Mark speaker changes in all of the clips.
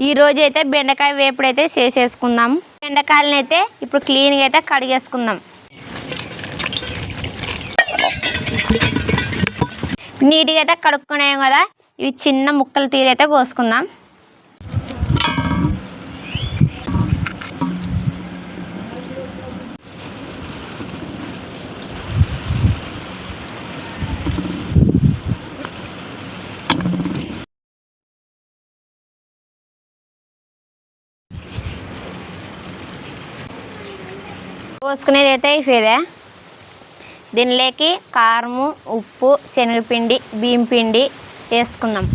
Speaker 1: ఈ రోజు అయితే బెండకాయ వేపుడు అయితే చేసేసుకుందాం. బెండకాయలను అయితే ఇప్పుడు క్లీన్గా అయితే కడిగేసుకుందాం. నీట్గా అయితే కడుక్కున్నాం కదా, ఇవి చిన్న ముక్కలు తీరైతే కోసుకుందాం. కోసుకునేది అయితే అయిపోయేదే. దీనిలోకి కారము, ఉప్పు, శనగపిండి, బియ్యం పిండి వేసుకుందాం.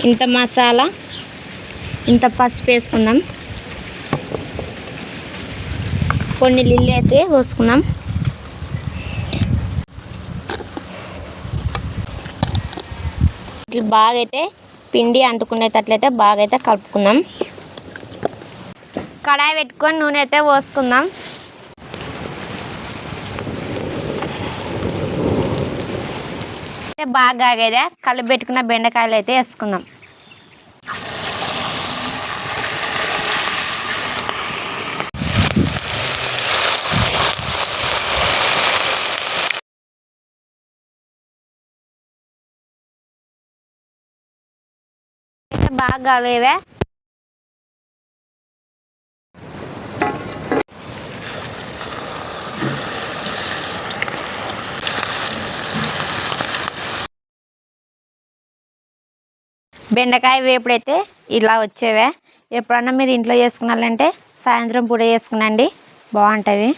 Speaker 1: ఇంత మసాలా, ఇంత పసుపు వేసుకుందాం. కొన్ని నీళ్ళు అయితే పోసుకుందాం. ఇట్లా బాగా అయితే పిండి అంటుకునేటట్లయితే బాగా అయితే కలుపుకుందాం. కడాయి పెట్టుకొని నూనె అయితే పోసుకుందాం. బాగా ఆగేదే కలిపి పెట్టుకున్న బెండకాయలు అయితే వేసుకుందాం. బాగా కలివే బెండకాయ వేపుడైతే ఇలా వచ్చేవే. ఎప్పుడన్నా మీరు ఇంట్లో చేసుకున్నారంటే సాయంత్రం పూట చేసుకునండి, బాగుంటుంది.